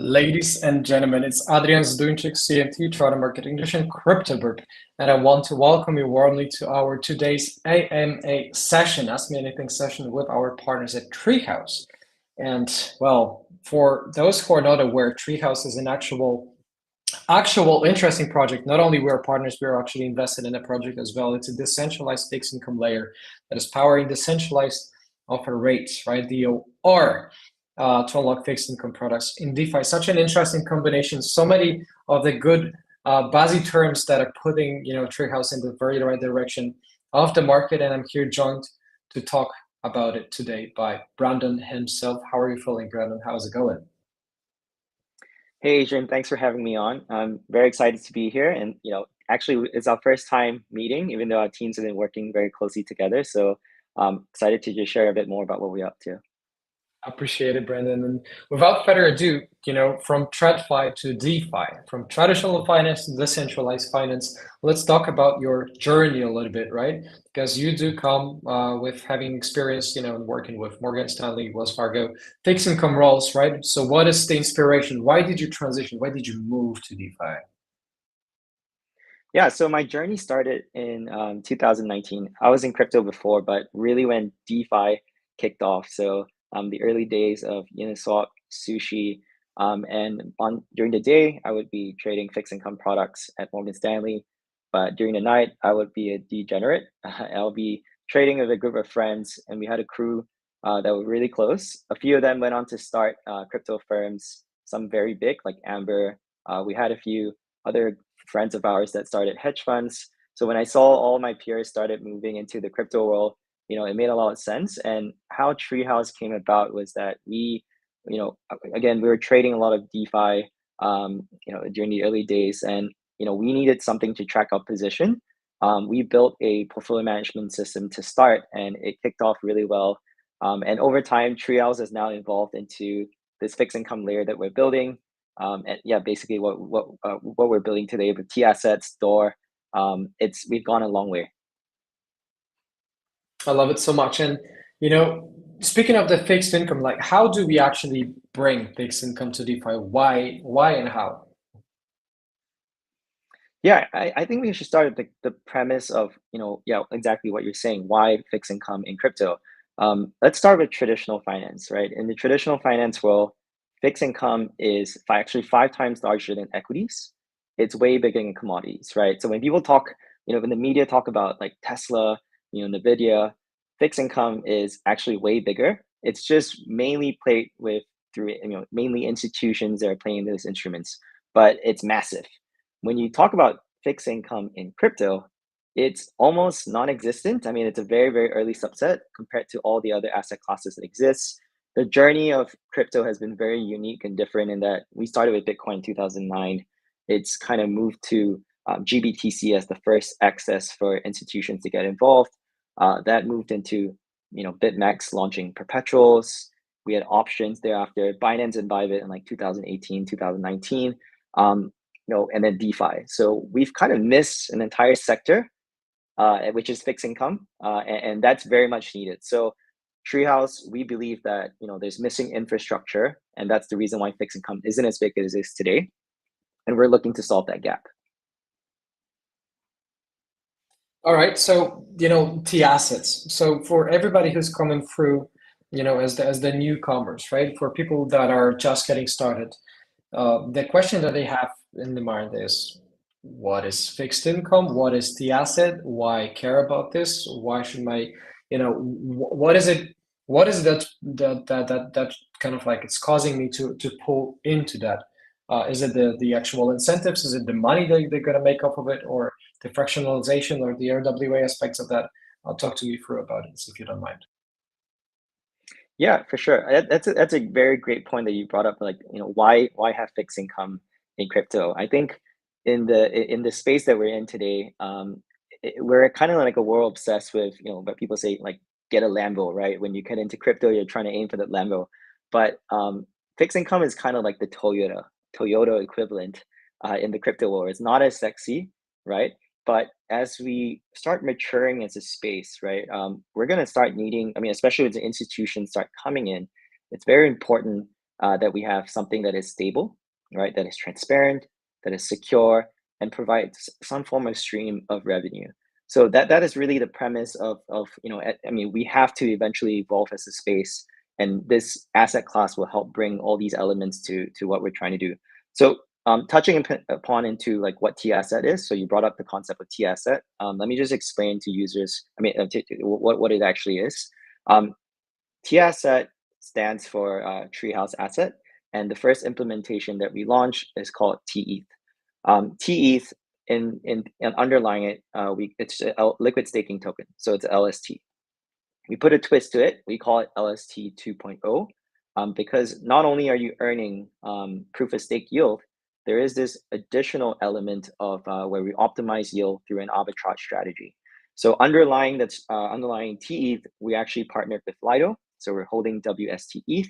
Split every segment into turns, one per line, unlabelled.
Ladies and gentlemen, it's Adrian Zdunczyk, CMT, Trader Market English and Crypto Bird, and I want to welcome you warmly to our today's AMA session, Ask Me Anything session with our partners at Treehouse. And well, for those who are not aware, Treehouse is an actual interesting project. Not only we are partners, we are actually invested in a project as well. It's a decentralized fixed income layer that is powering decentralized offer rates, right? DOR. To unlock fixed income products in DeFi. Such an interesting combination. So many of the good buzzy terms that are putting Treehouse in the very right direction of the market. And I'm here joined to talk about it today by Brandon himself. How are you feeling, Brandon? How's it going?
Hey, Adrian, thanks for having me on. I'm very excited to be here. And, actually, it's our first time meeting, even though our teams have been working very closely together. So I'm excited to just share a bit more about what we're up to.
Appreciate it, Brandon. And without further ado, from TradFi to DeFi, from traditional finance to decentralized finance, let's talk about your journey a little bit, right? Because you do come with having experience, working with Morgan Stanley, Wells Fargo, fixed income roles, right? So what is the inspiration? Why did you transition? Why did you move to DeFi?
Yeah, so my journey started in 2019. I was in crypto before, but really when DeFi kicked off. So the early days of Uniswap, Sushi, and during the day, I would be trading fixed income products at Morgan Stanley. But during the night, I would be a degenerate. I'll be trading with a group of friends, and we had a crew that were really close. A few of them went on to start crypto firms, some very big, like Amber. We had a few other friends of ours that started hedge funds. So when I saw all my peers started moving into the crypto world, it made a lot of sense. And how Treehouse came about was that again, we were trading a lot of DeFi, during the early days, and we needed something to track our position. We built a portfolio management system to start, and it kicked off really well. And over time, Treehouse is now evolved into this fixed income layer that we're building. And yeah, basically what we're building today with tAssets, DOR, we've gone a long way.
I love it so much. And, speaking of the fixed income, like how do we actually bring fixed income to DeFi? Why and how?
Yeah, I think we should start at the premise of, exactly what you're saying. Why fixed income in crypto? Let's start with traditional finance, right? In the traditional finance world, fixed income is actually 5 times larger than equities. It's way bigger than commodities, right? So when people talk, when the media talk about like Tesla, NVIDIA, fixed income is actually way bigger. It's just mainly played with through, mainly institutions that are playing those instruments, but it's massive. When you talk about fixed income in crypto, it's almost non-existent. I mean, it's a very, very early subset compared to all the other asset classes that exist. The journey of crypto has been very unique and different in that we started with Bitcoin in 2009. It's kind of moved to GBTC as the first access for institutions to get involved. That moved into BitMEX launching perpetuals. We had options thereafter, Binance and Bybit in like 2018, 2019, and then DeFi. So we've kind of missed an entire sector, which is fixed income, and that's very much needed. So Treehouse, we believe that there's missing infrastructure, and that's the reason why fixed income isn't as big as it is today, and we're looking to solve that gap.
All right, so tAssets. So for everybody who's coming through, as the newcomers, right? For people that are just getting started, the question that they have in the mind is, what is fixed income? What is the asset? Why care about this? Why should my, what is it? What is that kind of like it's causing me to pull into that? Is it the actual incentives? Is it the money that they're going to make off of it, or the fractionalization or the RWA aspects of that? I'll talk to you through about it, if you don't mind.
Yeah, for sure. That's a very great point that you brought up. Like, why have fixed income in crypto? I think in the space that we're in today, we're kind of like a world obsessed with, what people say, like, get a Lambo, right? When you get into crypto, you're trying to aim for that Lambo. But fixed income is kind of like the Toyota equivalent in the crypto world. It's not as sexy, right? But as we start maturing as a space, right, we're going to start needing, I mean, especially as the institutions start coming in, it's very important that we have something that is stable, right, that is transparent, that is secure, and provides some form of stream of revenue. So that is really the premise of I mean, we have to eventually evolve as a space, and this asset class will help bring all these elements to what we're trying to do. So touching upon into like what tAsset is. So you brought up the concept of tAsset. Let me just explain to users, I mean, what it actually is. Um, tAsset stands for Treehouse Asset, and the first implementation that we launched is called tETH. tETH, in underlying it, it's a liquid staking token, so it's LST. We put a twist to it. We call it LST 2.0, because not only are you earning proof of stake yield, there is this additional element of where we optimize yield through an arbitrage strategy. So underlying tETH, we actually partnered with Lido. So we're holding WST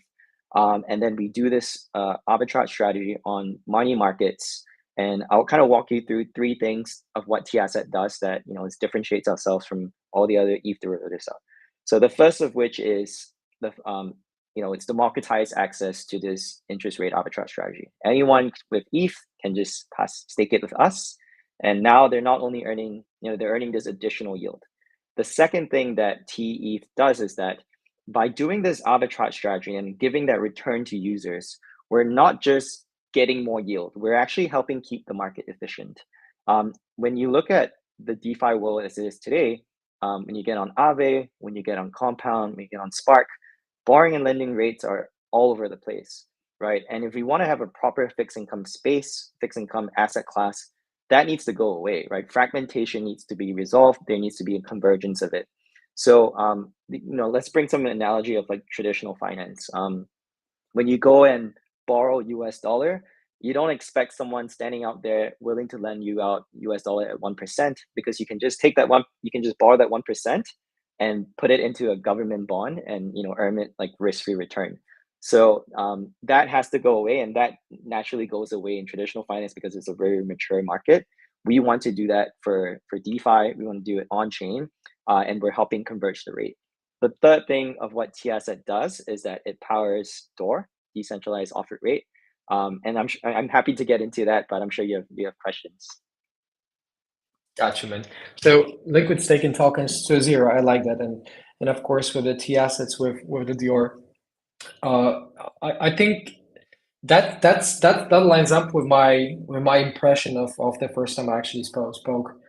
and then we do this arbitrage strategy on money markets. And I'll kind of walk you through three things of what tAsset does that it differentiates ourselves from all the other ETH derivatives. So the first of which is it's democratized access to this interest rate arbitrage strategy. Anyone with ETH can just stake it with us, and now they're not only earning, they're earning this additional yield. The second thing that tETH does is that by doing this arbitrage strategy and giving that return to users, we're not just getting more yield, we're actually helping keep the market efficient. When you look at the DeFi world as it is today, when you get on Aave, when you get on Compound, when you get on Spark, borrowing and lending rates are all over the place, right? And if we want to have a proper fixed income space, fixed income asset class, that needs to go away, right? Fragmentation needs to be resolved. There needs to be a convergence of it. So, let's bring some analogy of like traditional finance. When you go and borrow US dollar, you don't expect someone standing out there willing to lend you out US dollar at 1%, because you can just you can just borrow that 1% and put it into a government bond and earn it like risk-free return. So that has to go away, and that naturally goes away in traditional finance because it's a very mature market. We want to do that for DeFi. We want to do it on chain, and we're helping converge the rate. The third thing of what tAsset does is that it powers DOR, Decentralized Offered Rate, and I'm happy to get into that, but I'm sure you have questions.
Gotcha, man. So liquid staking tokens to zero, I like that, and of course with the tAssets with the DOR, I think that lines up with my impression of the first time I actually spoke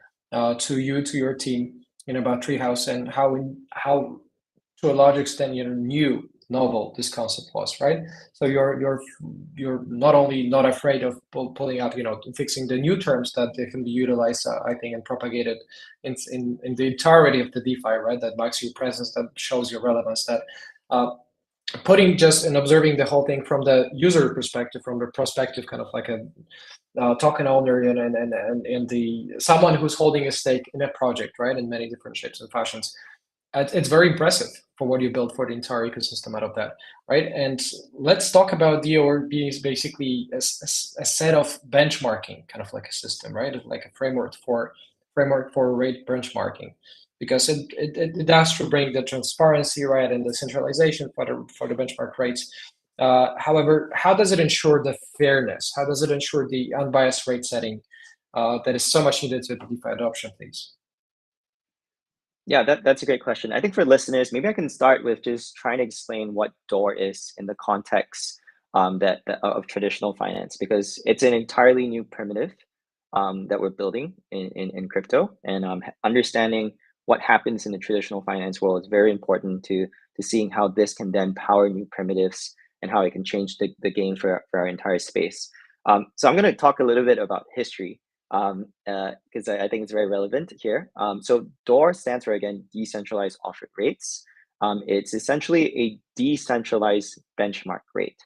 to your team, about Treehouse, and how to a large extent novel this concept was, right? So you're not only not afraid of pulling out, fixing the new terms that they can be utilized, I think, and propagated in the entirety of the DeFi, right? That marks your presence, that shows your relevance, that putting just and observing the whole thing from the user perspective, from the perspective, kind of like a token owner and the someone who's holding a stake in a project, right? In many different shapes and fashions. It's very impressive for what you built for the entire ecosystem out of that, right? And let's talk about DOR being basically a set of benchmarking, kind of like a system, right? Like a framework for rate benchmarking, because it has to bring the transparency, right, and the centralization for the benchmark rates. However, how does it ensure the fairness? How does it ensure the unbiased rate setting that is so much needed to DeFi adoption, please?
Yeah, that's a great question. I think for listeners, maybe I can start with just trying to explain what DOR is in the context of traditional finance, because it's an entirely new primitive that we're building in crypto, and understanding what happens in the traditional finance world is very important to seeing how this can then power new primitives and how it can change the game for our entire space. So I'm going to talk a little bit about history, because I think it's very relevant here. So DOR stands for, again, Decentralized Offered Rates. It's essentially a decentralized benchmark rate.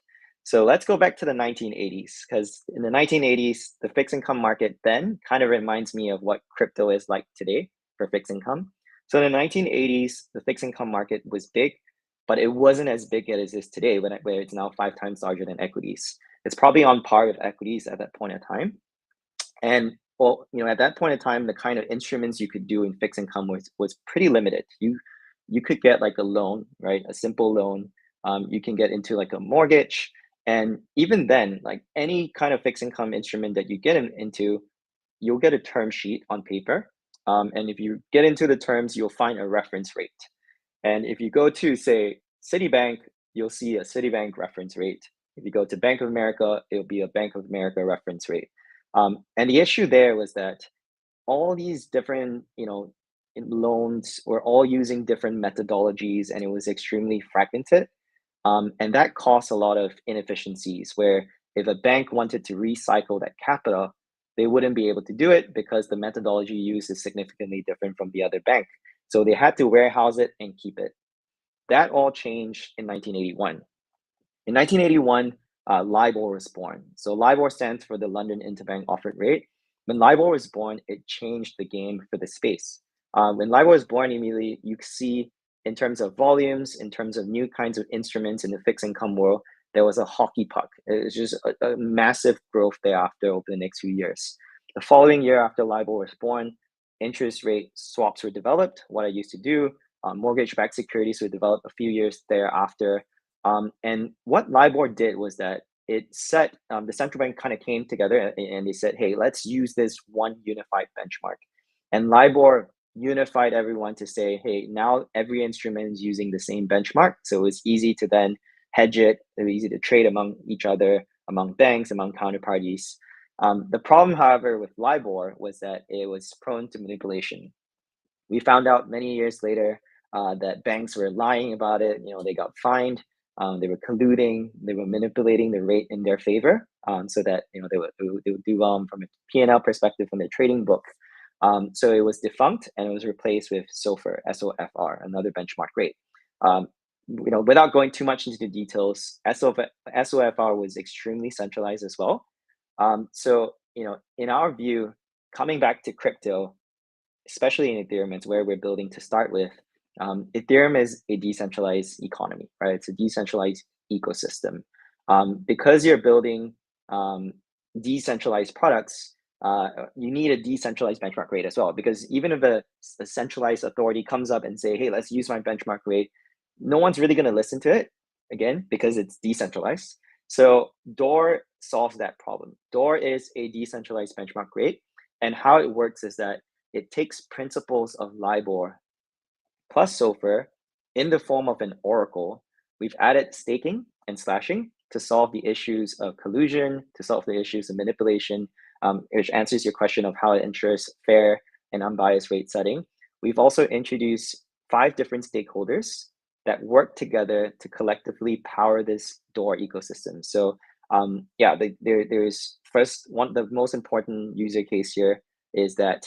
So let's go back to the 1980s, because in the 1980s, the fixed income market then kind of reminds me of what crypto is like today for fixed income. So in the 1980s, the fixed income market was big, but it wasn't as big as it is today, where it's now 5 times larger than equities. It's probably on par with equities at that point in time. And well, at that point in time, the kind of instruments you could do in fixed income was pretty limited. You could get like a loan, right? A simple loan. You can get into like a mortgage. And even then, like any kind of fixed income instrument that you get into, you'll get a term sheet on paper. And if you get into the terms, you'll find a reference rate. And if you go to, say, Citibank, you'll see a Citibank reference rate. If you go to Bank of America, it'll be a Bank of America reference rate. And the issue there was that all these different, loans were all using different methodologies, and it was extremely fragmented. And that caused a lot of inefficiencies, where if a bank wanted to recycle that capital, they wouldn't be able to do it because the methodology used is significantly different from the other bank. So they had to warehouse it and keep it. That all changed in 1981. In 1981, LIBOR was born. So LIBOR stands for the London Interbank Offered Rate. When LIBOR was born, it changed the game for the space. When LIBOR was born, immediately you see, in terms of volumes, in terms of new kinds of instruments in the fixed income world, there was a hockey puck. It was just a massive growth thereafter over the next few years. The following year after LIBOR was born, interest rate swaps were developed, what I used to do. Mortgage-backed securities were developed a few years thereafter. And what LIBOR did was that it set, the central bank kind of came together and they said, hey, let's use this one unified benchmark. And LIBOR unified everyone to say, hey, now every instrument is using the same benchmark. So it's easy to then hedge it. It's easy to trade among each other, among banks, among counterparties. The problem, however, with LIBOR was that it was prone to manipulation. We found out many years later that banks were lying about it. They got fined. They were colluding. They were manipulating the rate in their favor, so that they would do from a P&L perspective from their trading book. So it was defunct and it was replaced with SOFR, SOFR, another benchmark rate. Without going too much into the details, SOFR was extremely centralized as well. So in our view, coming back to crypto, especially in Ethereum, it's where we're building to start with. Ethereum is a decentralized economy, right? It's a decentralized ecosystem. Because you're building decentralized products, you need a decentralized benchmark rate as well. Because even if a centralized authority comes up and say, hey, let's use my benchmark rate, no one's really going to listen to it, again, because it's decentralized. So DOR solves that problem. DOR is a decentralized benchmark rate. And how it works is that it takes principles of LIBOR plus SOFR in the form of an oracle. We've added staking and slashing to solve the issues of collusion, to solve the issues of manipulation, which answers your question of how it ensures fair and unbiased rate setting. We've also introduced 5 different stakeholders that work together to collectively power this DOR ecosystem. So there's first one, the most important user case here is that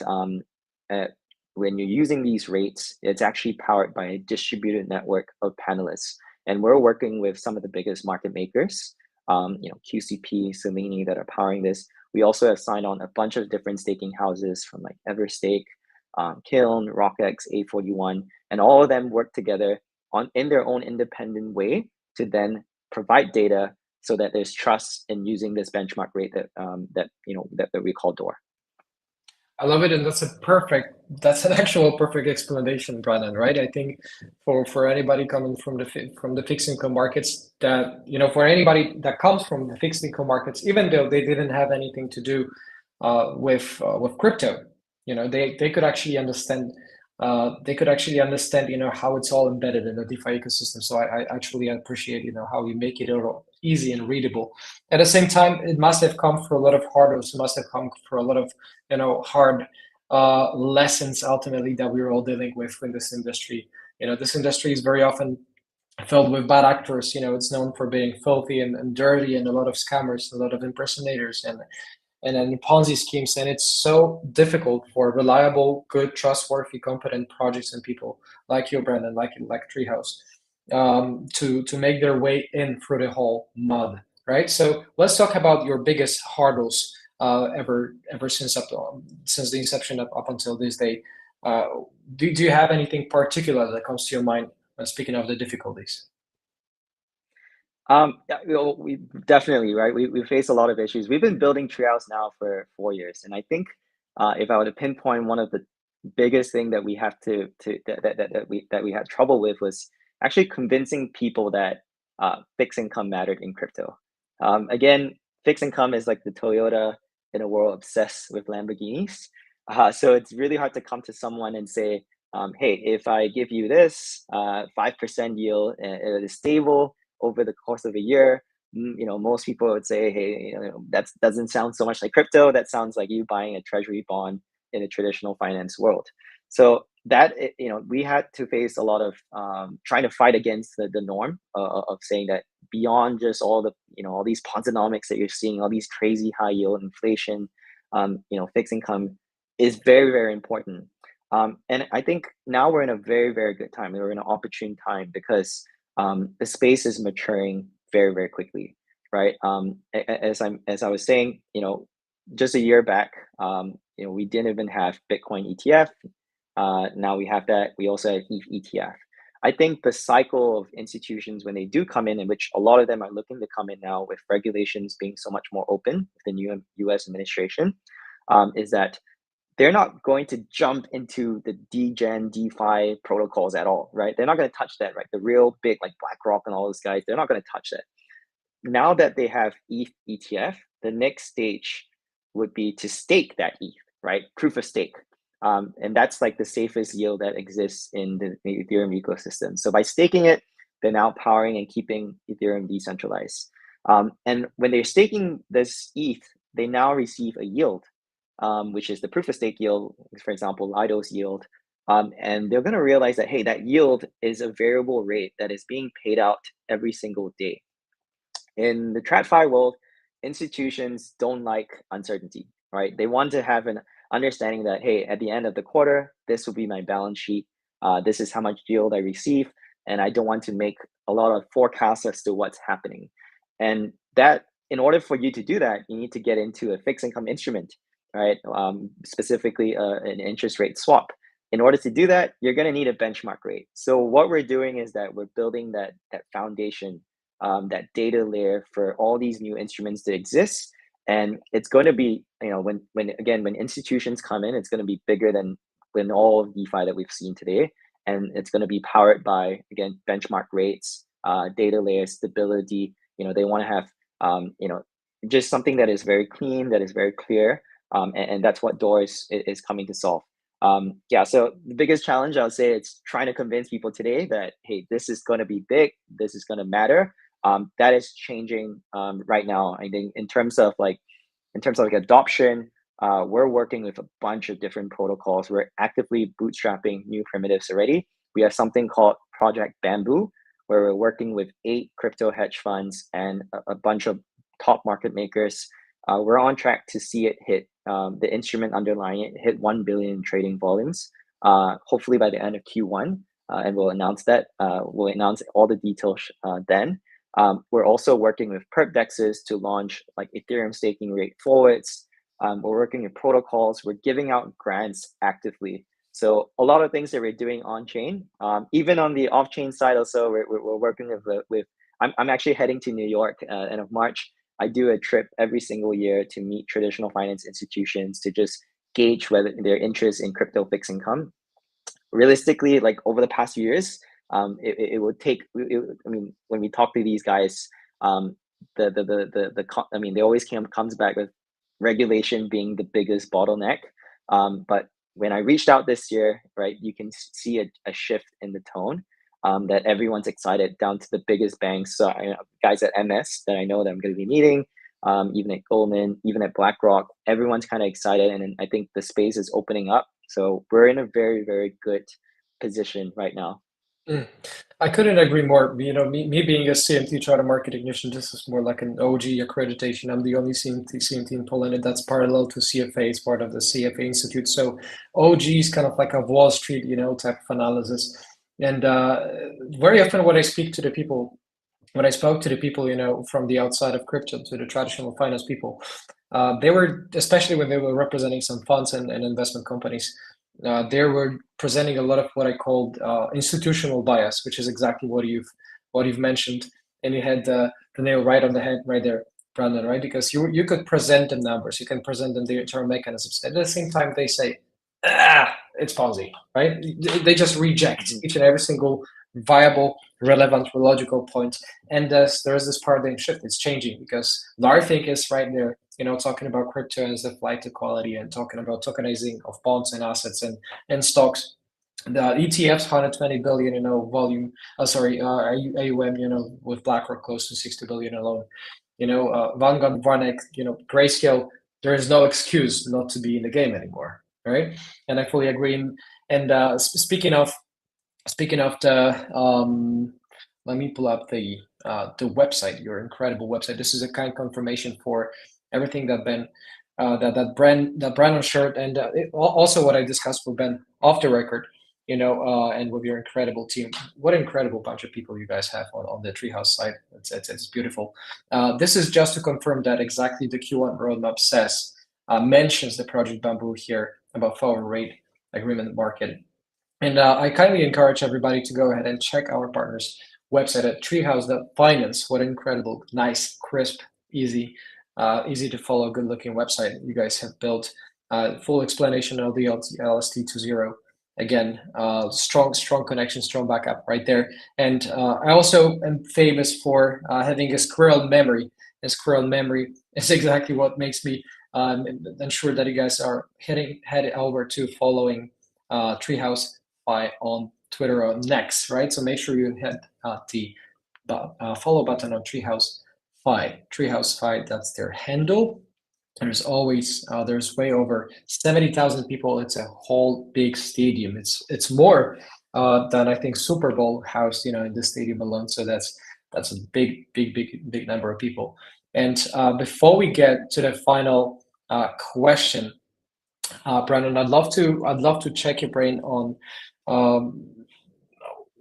when you're using these rates, it's actually powered by a distributed network of panelists. And we're working with some of the biggest market makers, QCP, Selene, that are powering this. We also have signed on a bunch of different staking houses from like Everstake, Kiln, RockX, A41, and all of them work together in their own independent way to then provide data so that there's trust in using this benchmark rate that we call DOR.
I love it, and that's an actual perfect explanation, Brandon. Right? I think for anybody coming from the fixed income markets, that for anybody that comes from the fixed income markets, even though they didn't have anything to do with crypto, they could actually understand they could actually understand, how it's all embedded in the DeFi ecosystem. So I actually appreciate, how you make it all easy and readable. At the same time, it must have come for a lot of hurdles. It must have come for a lot of, hard lessons ultimately that we're all dealing with in this industry. This industry is very often filled with bad actors. It's known for being filthy and dirty, and a lot of scammers, a lot of impersonators, and then Ponzi schemes. And it's so difficult for reliable, good, trustworthy, competent projects and people like you, Brandon, like Treehouse, to make their way in through the whole mud, right? So let's talk about your biggest hurdles ever since the inception up until this day. Uh, do you have anything particular that comes to your mind speaking of the difficulties?
Yeah, we definitely, right. We face a lot of issues. We've been building Treehouse now for 4 years, and I think if I were to pinpoint one of the biggest thing that we have to that we had trouble with was actually convincing people that fixed income mattered in crypto. Again, fixed income is like the Toyota in a world obsessed with Lamborghinis. So it's really hard to come to someone and say, "Hey, if I give you this 5% yield, it is stable over the course of a year." Most people would say, "Hey, that doesn't sound so much like crypto. That sounds like you buying a treasury bond in a traditional finance world." So that we had to face a lot of trying to fight against the norm of saying that beyond just all the all these Ponzonomics that you're seeing, all these crazy high yield inflation, fixed income is very, very important. And I think now we're in a very, very good time. We're in an opportune time because the space is maturing very, very quickly, right? As I was saying, just a year back, we didn't even have Bitcoin ETF. Now we have that. We also have ETH ETF. I think the cycle of institutions when they do come in which a lot of them are looking to come in now with regulations being so much more open with the new U.S. administration, is that they're not going to jump into the degen DeFi protocols at all, right? They're not going to touch that, right? The real big like BlackRock and all those guys, they're not going to touch that. Now that they have ETH ETF, the next stage would be to stake that ETH, right? Proof of stake. And that's like the safest yield that exists in the Ethereum ecosystem. So by staking it, they're now powering and keeping Ethereum decentralized. And when they're staking this ETH, they now receive a yield, which is the proof of stake yield, for example, Lido's yield. And they're going to realize that, hey, that yield is a variable rate that is being paid out every single day. In the TradFi world, institutions don't like uncertainty, right? They want to have an understanding that, hey, at the end of the quarter, this will be my balance sheet. This is how much yield I receive. And I don't want to make a lot of forecasts as to what's happening. And that, in order for you to do that, you need to get into a fixed income instrument, right? Specifically, an interest rate swap. In order to do that, you're going to need a benchmark rate. So what we're doing is that we're building that foundation, that data layer for all these new instruments to exist. And it's going to be, when institutions come in, it's going to be bigger than when all of DeFi that we've seen today. And it's going to be powered by, again, benchmark rates, data layer stability. They want to have, just something that is very clean, that is very clear. And that's what Doors is coming to solve. So the biggest challenge, I'll say, it's trying to convince people today that, hey, this is going to be big, this is going to matter. That is changing right now. I think in terms of adoption, we're working with a bunch of different protocols. We're actively bootstrapping new primitives already. We have something called Project Bamboo, where we're working with 8 crypto hedge funds and a bunch of top market makers. We're on track to see it hit the instrument underlying it hit 1 billion in trading volumes, hopefully by the end of Q1, and we'll announce that. We'll announce all the details then. We're also working with perp dexes to launch like Ethereum staking rate forwards. We're working with protocols. We're giving out grants actively. So a lot of things that we're doing on chain, even on the off chain side. Also, we're working with. I'm actually heading to New York end of March. I do a trip every single year to meet traditional finance institutions to just gauge whether their interest in crypto fixed income. Realistically, like over the past few years, it would take. When we talk to these guys, they always comes back with regulation being the biggest bottleneck. But when I reached out this year, right, you can see a shift in the tone, that everyone's excited down to the biggest banks. So guys at MS that I know that I'm going to be meeting, even at Goldman, even at BlackRock, everyone's kind of excited. And I think the space is opening up. So we're in a very, very good position right now.
Mm. I couldn't agree more. Me being a CMT charter market ignition, this is more like an OG accreditation. I'm the only CMT in Poland, that's parallel to CFA. It's part of the CFA Institute. So OG is kind of like a Wall Street, type of analysis. And very often when I speak to the people, when I spoke to the people, from the outside of crypto, to the traditional finance people, they were, especially when they were representing some funds and investment companies, they were presenting a lot of what I called institutional bias, which is exactly what you've mentioned, and you had the nail right on the head right there, Brandon. Right, because you could present them numbers, you can present them the internal mechanisms. At the same time, they say, it's Ponzi, right? They just reject each and every single viable, relevant, logical point, and there's this paradigm shift. It's changing because Larfink is right there, talking about crypto as the flight to quality and talking about tokenizing of bonds and assets and stocks. The ETFs, 120 billion, volume. AUM, with BlackRock close to 60 billion alone. Vanguard, Vanek, Grayscale. There is no excuse not to be in the game anymore, right? And I fully agree. And speaking of the, let me pull up the website, your incredible website. This is a kind confirmation for everything that Ben, that Brandon shared, and also what I discussed with Ben off the record, and with your incredible team. What an incredible bunch of people you guys have on the Treehouse side. It's beautiful. This is just to confirm that exactly the Q1 roadmap says, mentions the Project Bamboo here about forward rate agreement market. And I kindly encourage everybody to go ahead and check our partners' website at treehouse.finance. What an incredible, nice, crisp, easy to follow, good-looking website you guys have built. Full explanation of the LST 2.0. Again, strong connection, strong backup right there. And I also am famous for having a squirrel memory. And squirrel memory is exactly what makes me ensure that you guys are head over to following Treehouse on Twitter or Next, right? So make sure you hit the follow button on Treehouse Fi. Treehouse Fi, that's their handle. There's way over 70,000 people. It's a whole big stadium. It's more than I think Super Bowl housed, in the stadium alone. So that's a big number of people. And before we get to the final question, Brandon, I'd love to check your brain on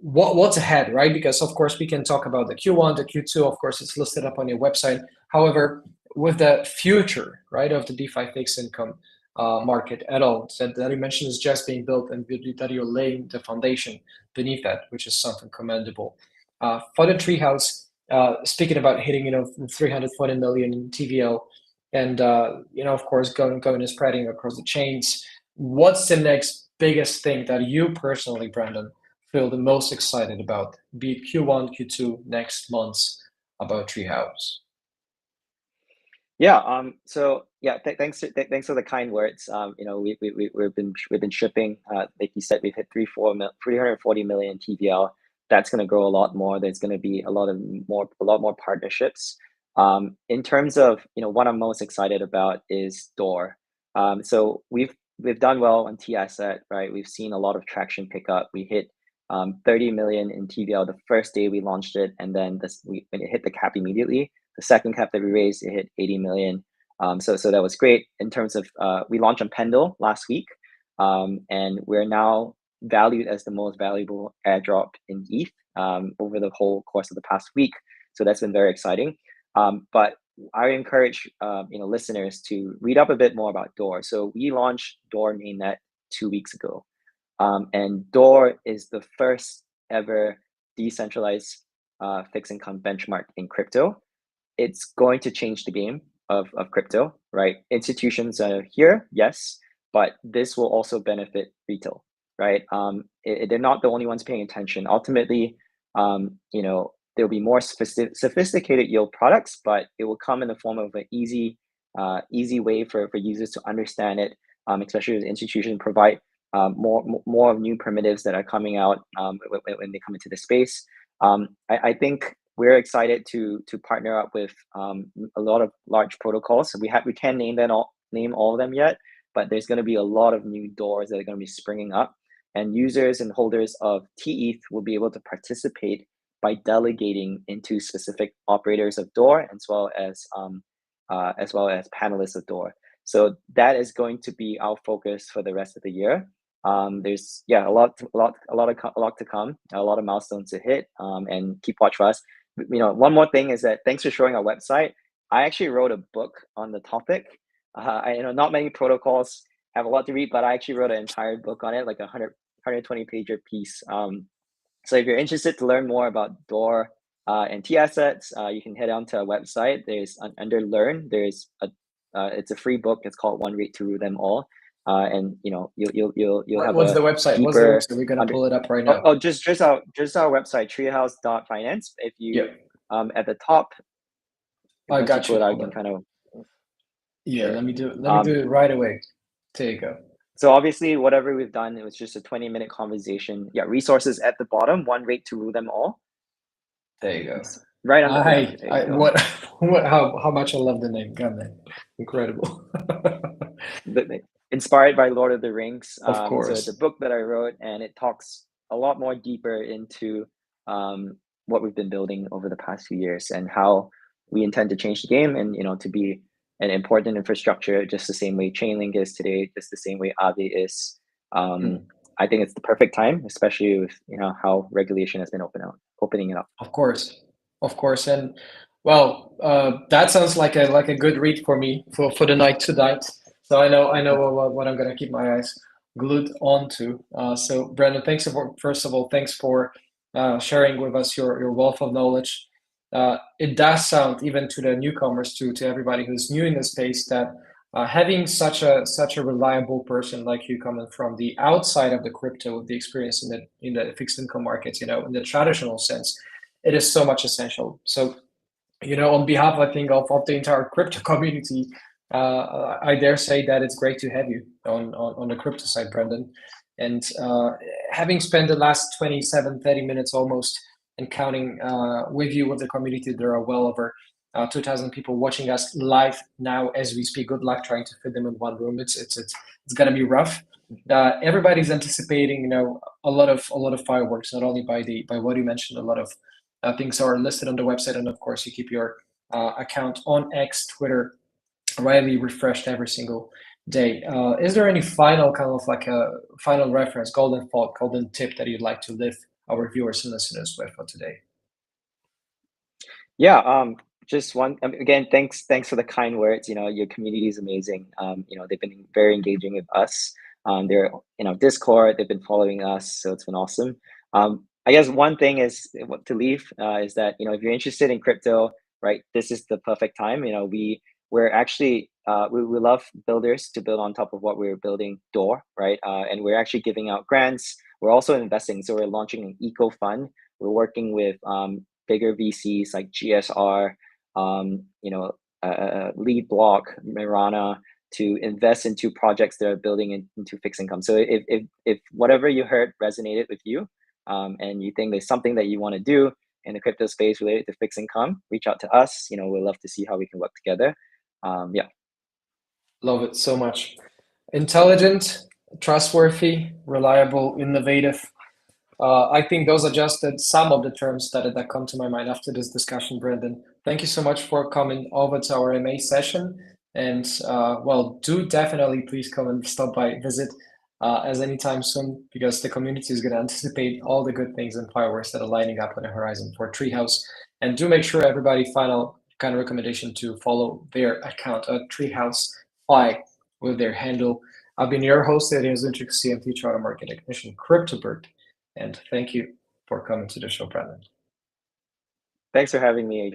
what's ahead, right? Because of course we can talk about the Q1, the Q2. Of course, it's listed up on your website. However, with the future, right, of the DeFi fixed income market at all, that you mentioned is just being built, and that you're laying the foundation beneath that, which is something commendable. For the Treehouse, speaking about hitting, 340 million in TVL, and of course going and spreading across the chains. What's the next biggest thing that you personally, Brandon, feel the most excited about, be it Q1, Q2, next months, about Treehouse?
Yeah. So yeah. Thanks for the kind words. We've been shipping. Like you said, we've hit 340 million TVL. That's going to grow a lot more. There's going to be a lot more partnerships. In terms of what I'm most excited about is Door. So we've done well on tAsset, right? We've seen a lot of traction pick up. We hit 30 million in TVL the first day we launched it, and then when it hit the cap immediately. The second cap that we raised, it hit 80 million. So that was great. In terms of, we launched on Pendle last week, and we're now valued as the most valuable airdrop in ETH over the whole course of the past week. So that's been very exciting. But I encourage listeners to read up a bit more about Door. So we launched Door mainnet 2 weeks ago, and Door is the first ever decentralized fixed income benchmark in crypto. It's going to change the game of crypto, right? Institutions are here, yes, but this will also benefit retail, right? They're not the only ones paying attention. Ultimately, there'll be more sophisticated yield products, but it will come in the form of an easy way for users to understand it, especially as institutions provide more new primitives that are coming out when they come into the space. I think we're excited to partner up with a lot of large protocols. So we can't name all of them yet, but there's going to be a lot of new doors that are going to be springing up, and users and holders of tETH will be able to participate by delegating into specific operators of door, as well as panelists of door. So that is going to be our focus for the rest of the year. There's a lot to come, a lot of milestones to hit, and keep watch for us. One more thing is that thanks for showing our website. I actually wrote a book on the topic. Not many protocols have a lot to read, but I actually wrote an entire book on it, like 120 pager piece. So if you're interested to learn more about Door and tAssets, you can head on to our website. There's under Learn. It's a free book. It's called One Rate to Rule Them All. And you'll have
What's the website?
deeper.
We're gonna pull it up right now.
Just our website, treehouse.finance. If you at the top,
I got you.
I can kind of.
Let me do it right away. There you go.
So obviously, whatever we've done, it was just a 20-minute conversation. Resources at the bottom. One rate to rule them all.
There you go.
Right on the
how much I love the name. God, man. Incredible.
Inspired by Lord of the Rings.
Of course.
So it's a book that I wrote, and it talks a lot more deeper into what we've been building over the past few years and how we intend to change the game, and to be an important infrastructure just the same way Chainlink is today, just the same way Aave is. I think it's the perfect time, especially with how regulation has been opening it up.
Of course, and well, that sounds like a good read for me for the night tonight. So I know what I'm gonna keep my eyes glued onto. So Brandon, first of all, thanks for sharing with us your wealth of knowledge. It does sound, even to the newcomers, to everybody who's new in the space, that having such a reliable person like you coming from the outside of the crypto, with the experience in the fixed income markets, in the traditional sense, it is so much essential. So, on behalf, I think, of the entire crypto community, I dare say that it's great to have you on the crypto side, Brendan. And having spent the last 27, 30 minutes almost, and counting with you, with the community, there are well over 2,000 people watching us live now as we speak. Good luck trying to fit them in one room. It's gonna be rough. Everybody's anticipating, a lot of fireworks, not only by what you mentioned. A lot of things are listed on the website, and of course, you keep your account on X, Twitter, widely refreshed every single day. Is there any final kind of like a final reference, golden thought, golden tip that you'd like to leave our viewers and listeners with for today?
Just one again, thanks for the kind words. Your community is amazing. They've been very engaging with us. They're Discord, they've been following us, so it's been awesome. I guess one thing is what to leave is that if you're interested in crypto, right, this is the perfect time. We're actually we love builders to build on top of what we're building, Door, right? And we're actually giving out grants. We're also investing, so we're launching an eco fund. We're working with bigger VCs like GSR, Lead Block, Mirana, to invest into projects that are building into fixed income. So if whatever you heard resonated with you, and you think there's something that you want to do in the crypto space related to fixed income, reach out to us. We'd love to see how we can work together.
Love it so much. Intelligent, trustworthy, reliable, innovative. I think those are just some of the terms that come to my mind after this discussion, Brendan. Thank you so much for coming over to our MA session. And do definitely please come and stop by, visit as anytime soon, because the community is going to anticipate all the good things and fireworks that are lining up on the horizon for Treehouse. And do make sure everybody, final kind of recommendation, to follow their account at Treehouse with their handle. I've been your host, Adrian Zunchik, CMT Charter Market Technician, CryptoBird. And thank you for coming to the show, Brendan.
Thanks for having me.